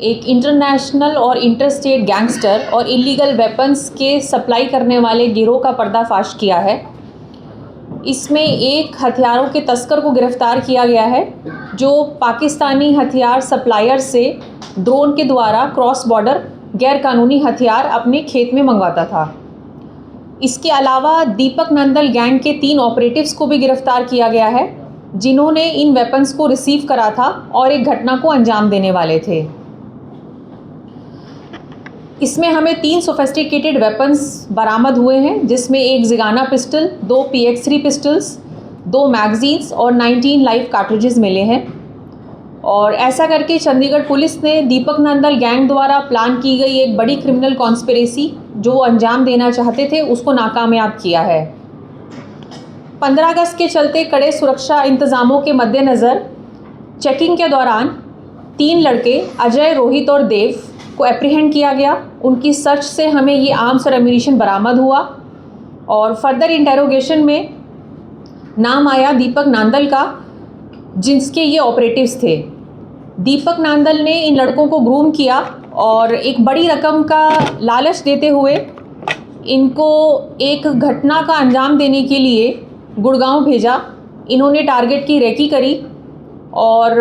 एक इंटरनेशनल और interstate gangster और इलीगल वेपन्स के सप्लाई करने वाले गिरोह का पर्दाफाश किया है। इसमें एक हथियारों के तस्कर को गिरफ्तार किया गया है जो पाकिस्तानी हथियार सप्लायर से ड्रोन के द्वारा क्रॉस बॉर्डर गैरकानूनी हथियार अपने खेत में मंगवाता था। इसके अलावा दीपक नंदल गैंग के 3 ऑपरेटिव्स को भी गिरफ्तार किया गया है जिन्होंने इन वेपन्स को रिसीव करा था और एक घटना को अंजाम देने वाले थे। इसमें हमें 3 सोफिस्टिकेटेड वेपन्स बरामद हुए हैं जिसमें एक Zigana pistol, 2 PX3 pistols, 2 magazines और 19 लाइव कार्ट्रिजेस मिले हैं। और ऐसा करके चंडीगढ़ पुलिस ने दीपक नंदल गैंग द्वारा प्लान की गई एक बड़ी क्रिमिनल कॉन्स्पिरेसी जो अंजाम देना चाहते थे उसको नाकामयाब किया है। 15 अगस्त के चलते कड़े सुरक्षा इंतज़ामों के मद्देनज़र चेकिंग के दौरान 3 लड़के अजय, रोहित और देव को एप्रीहेंड किया गया। उनकी सर्च से हमें ये आर्म्स और एम्यूनिशन बरामद हुआ और फर्दर इंटेरोगेशन में नाम आया दीपक नांदल का जिसके ये ऑपरेटिव्स थे। दीपक नांदल ने इन लड़कों को ग्रूम किया और एक बड़ी रकम का लालच देते हुए इनको एक घटना का अंजाम देने के लिए गुड़गांव भेजा। इन्होंने टारगेट की रेकी करी और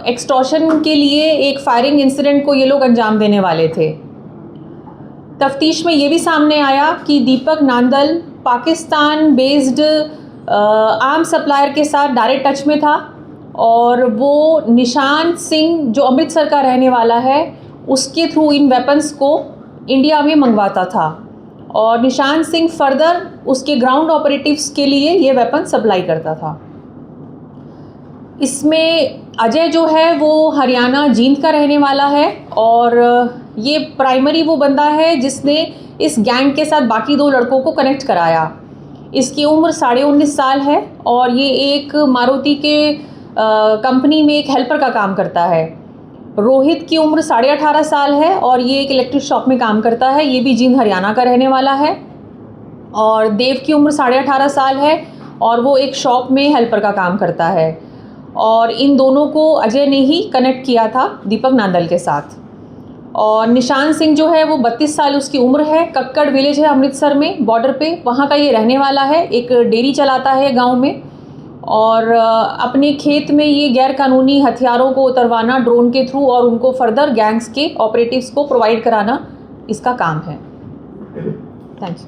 एक्सटॉर्शन के लिए एक फायरिंग इंसिडेंट को ये लोग अंजाम देने वाले थे। तफ्तीश में ये भी सामने आया कि Deepak Nandal Pakistan based arm supplier के साथ डायरेक्ट टच में था और वो निशान सिंह जो अमृतसर का रहने वाला है उसके थ्रू इन वेपन्स को इंडिया में मंगवाता था और निशान सिंह फर्दर उसके ग्राउंड ऑपरेटिव्स के लिए ये वेपन सप्लाई करता था। इसमें अजय जो है वो हरियाणा जींद का रहने वाला है और ये प्राइमरी वो बंदा है जिसने इस गैंग के साथ बाकी 2 लड़कों को कनेक्ट कराया। इसकी उम्र 19.5 साल है और ये एक मारुति के कंपनी में एक हेल्पर का काम करता है। रोहित की उम्र 18.5 साल है और ये एक इलेक्ट्रिक शॉप में काम करता है। ये भी जींद हरियाणा का रहने वाला है। और देव की उम्र 18.5 साल है और वो एक शॉप में हेल्पर का काम करता है। और इन दोनों को अजय ने ही कनेक्ट किया था दीपक नांदल के साथ। और निशान सिंह जो है वो 32 साल उसकी उम्र है। कक्कड़ विलेज है अमृतसर में बॉर्डर पे, वहाँ का ये रहने वाला है। एक डेयरी चलाता है गाँव में और अपने खेत में ये गैर कानूनी हथियारों को उतरवाना ड्रोन के थ्रू और उनको फर्दर गैंग्स के ऑपरेटिव्स को प्रोवाइड कराना इसका काम है। थैंक्स।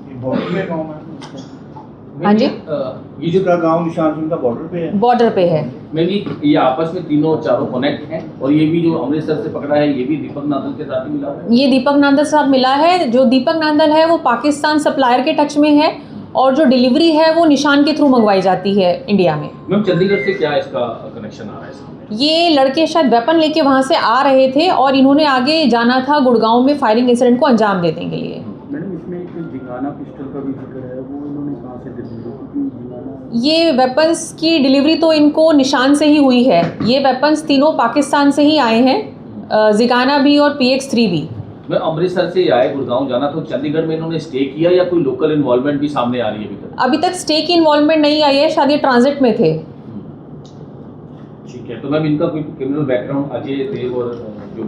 हाँ जी, ये जो गांव निशान सिंह का बॉर्डर पे है। मैं भी ये आपस में तीनों चारों कनेक्ट हैं और ये भी जो अमृतसर से पकड़ा है ये भी दीपक नांदल के साथ ही मिला है। ये दीपक नांदल साथ मिला है। जो दीपक नांदल है वो पाकिस्तान सप्लायर के टच में है और जो डिलीवरी है वो निशान के थ्रू मंगवाई जाती है इंडिया में। मैम चंडीगढ़ से क्या इसका कनेक्शन आ रहा है? ये लड़के शायद वेपन लेके वहाँ से आ रहे थे और इन्होंने आगे जाना था गुड़गांव में फायरिंग इंसिडेंट को अंजाम देने के लिए। मैडम इसमें एक जिगाना पिस्टल का भी जिक्र है, वो इन्होंने कहाँ से डिलीवरी? ये वेपन्स की डिलीवरी तो इनको निशान से ही हुई है। ये वेपन्स तीनों पाकिस्तान से ही आए हैं, जिगाना भी और PX3 भी। मैं अमृतसर से आए गुड़गांव जाना तो चंडीगढ़ में इन्होंने स्टे किया या कोई लोकल इन्वॉल्वमेंट भी सामने आ रही है? अभी तक स्टे की इन्वॉल्वमेंट नहीं आई है, शायद ये ट्रांजिट में थे। ठीक है, तो मैम इनका कोई क्रिमिनल बैकग्राउंड अजय देव और जो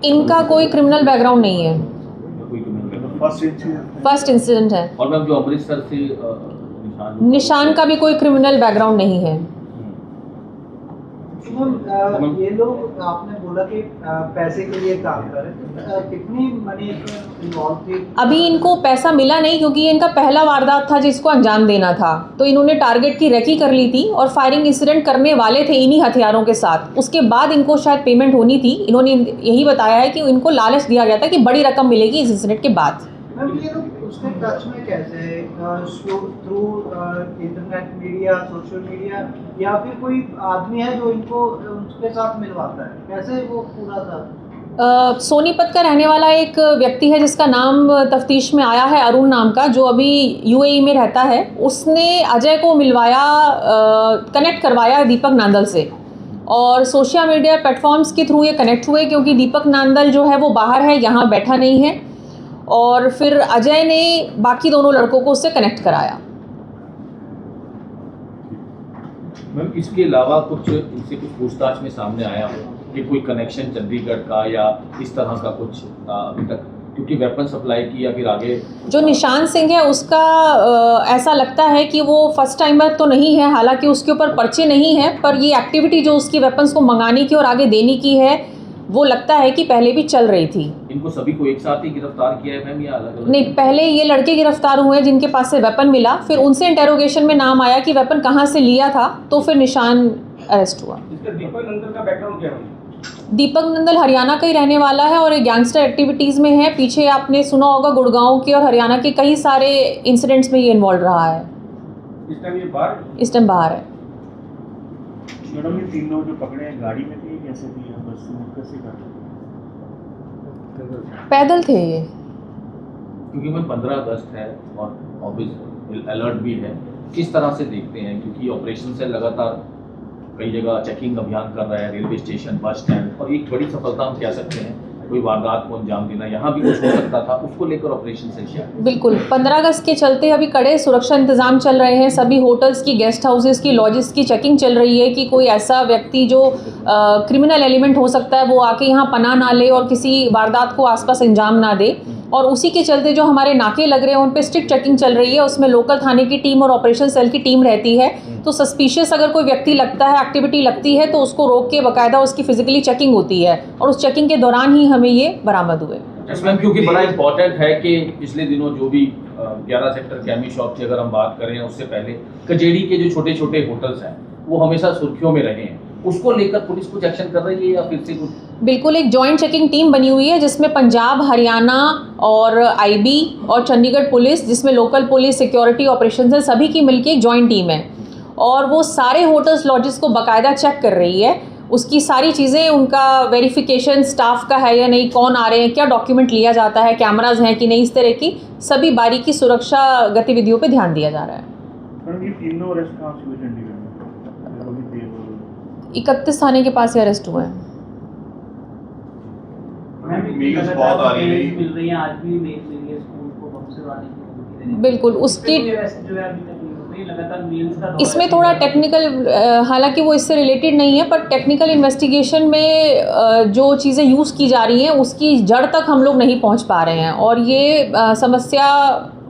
इनका कोई क्रिमिनल बैकग्राउंड नहीं है, कोई क्रिमिनल फर्स्ट इंसिडेंट है। और मैम जो अमृतसर से निशान का भी कोई क्रिमिनल बैकग्राउंड नहीं है। ये लोग आपने बोला कि पैसे के लिए काम कर रहे हैं, कितनी मनी इन्वॉल्व थी? अभी इनको पैसा मिला नहीं क्योंकि ये इनका पहला वारदात था जिसको अंजाम देना था, तो इन्होंने टारगेट की रेकी कर ली थी और फायरिंग इंसिडेंट करने वाले थे इन्हीं हथियारों के साथ। उसके बाद इनको शायद पेमेंट होनी थी। इन्होंने यही बताया है कि इनको लालच दिया गया था कि बड़ी रकम मिलेगी इस इंसिडेंट के बाद। मैम ये लोग उसके टच में कैसे, through internet media, social media, या फिर कोई आदमी है जो इनको उसके साथ मिलवाता है? कैसे वो पूरा था? सोनीपत का रहने वाला एक व्यक्ति है जिसका नाम तफ्तीश में आया है, अरुण नाम का, जो अभी UAE में रहता है। उसने अजय को मिलवाया, कनेक्ट करवाया दीपक नांदल से और सोशल मीडिया प्लेटफॉर्म्स के थ्रू ये कनेक्ट हुए क्योंकि दीपक नांदल जो है वो बाहर है, यहाँ बैठा नहीं है। और फिर अजय ने बाकी दोनों लड़कों को उससे कनेक्ट कराया। मैम इसके अलावा कुछ इनसे कुछ पूछताछ में सामने आया हो कि कोई कनेक्शन चंडीगढ़ का या इस तरह का कुछ अभी तक, क्योंकि वेपन सप्लाई की या फिर आगे जो निशान सिंह है उसका ऐसा लगता है कि वो फर्स्ट टाइमर तो नहीं है, हालांकि उसके ऊपर पर्चे नहीं है, पर ये एक्टिविटी जो उसकी वेपन्स को मंगाने की और आगे देने की है वो लगता है कि पहले भी चल रही थी। इनको सभी को एक साथ ही गिरफ्तार किया है मैम या अलग अलग? नहीं, पहले ये लड़के गिरफ्तार हुए जिनके पास से वेपन मिला, फिर उनसे इंटेरोगेशन में नाम आया कि वेपन कहाँ से लिया था, तो फिर निशान अरेस्ट हुआ। इसका दीपक नंदन का बैकग्राउंड क्या है? दीपक नंदन हरियाणा का ही रहने वाला है और एक गैंगस्टर एक्टिविटीज़ में है। पीछे आपने सुना होगा गुड़गांव के और हरियाणा के कई सारे इंसिडेंट्स में ये इन्वॉल्व रहा है। इस टाइम ये बाहर? इस टाइम बाहर है। मैडम ये तीनों जो पकड़े हैं गाड़ी में थे, कैसे थी, बस में कैसे कर? पैदल थे ये। क्योंकि मैं 15 अगस्त है और ऑब्वियस अलर्ट भी है, किस तरह से देखते हैं, क्योंकि ऑपरेशन से लगातार कई जगह चेकिंग अभियान कर रहा है, रेलवे स्टेशन, बस स्टैंड, और एक बड़ी सफलता हम कह सकते हैं कोई वारदात को अंजाम देना, यहाँ भी कुछ हो सकता था, उसको लेकर ऑपरेशन से क्या? बिल्कुल, 15 अगस्त के चलते अभी कड़े सुरक्षा इंतजाम चल रहे हैं। सभी होटल्स की, गेस्ट हाउसेस की, लॉजेस की चेकिंग चल रही है कि कोई ऐसा व्यक्ति जो क्रिमिनल एलिमेंट हो सकता है वो आके यहाँ पनाह ना ले और किसी वारदात को आसपास अंजाम ना दे। और उसी के चलते जो हमारे नाके लग रहे हैं उन पे स्ट्रिक्ट चेकिंग चल रही है। उसमें लोकल थाने की टीम और ऑपरेशन सेल की टीम रहती है। तो सस्पिशियस अगर कोई व्यक्ति लगता है, एक्टिविटी लगती है, तो उसको रोक के बाकायदा उसकी फिजिकली चेकिंग होती है और उस चेकिंग के दौरान ही हमें ये बरामद हुए। मैम, क्योंकि बड़ा इंपॉर्टेंट है कि पिछले दिनों जो भी 11 सेक्टर कैमी शॉप की अगर हम बात करें, उससे पहले कजेड़ी के जो छोटे छोटे होटल्स हैं वो हमेशा सुर्खियों में रहे हैं, उसको लेकर पुलिस कुछ एक्शन कर रही है या फिर से कुछ? बिल्कुल, एक जॉइंट चेकिंग टीम बनी हुई है जिसमें पंजाब, हरियाणा और आईबी और चंडीगढ़ पुलिस, जिसमें लोकल पुलिस, सिक्योरिटी ऑपरेशंस है, सभी की मिलकर एक जॉइंट टीम है और वो सारे होटल्स, लॉजेस को बाकायदा चेक कर रही है। उसकी सारी चीज़ें, उनका वेरिफिकेशन स्टाफ का है या नहीं, कौन आ रहे हैं, क्या डॉक्यूमेंट लिया जाता है, कैमराज हैं कि नहीं, इस तरह की सभी बारीकी सुरक्षा गतिविधियों पे ध्यान दिया जा रहा है। मैडम ये तीनों अरेस्ट कहाँ से हुए चंडीगढ़ में? 31 थाने के पास ही अरेस्ट हुए हैं। न्यूज़ बहुत आ रही है, मिल रही है, आज भी मेल मिली है स्कूल को बम से वाले की। बिल्कुल, उसकी जो है अभी तक लगातार मेल्स का दौर इसमें थोड़ा टेक्निकल, हालांकि वो इससे रिलेटेड नहीं है, पर टेक्निकल इन्वेस्टिगेशन में जो चीज़ें यूज़ की जा रही हैं उसकी जड़ तक हम लोग नहीं पहुंच पा रहे हैं और ये समस्या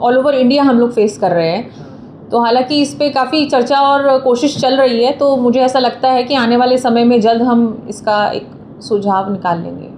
ऑल ओवर इंडिया हम लोग फेस कर रहे हैं। तो हालांकि इस पे काफ़ी चर्चा और कोशिश चल रही है, तो मुझे ऐसा लगता है कि आने वाले समय में जल्द हम इसका एक सुझाव निकाल लेंगे।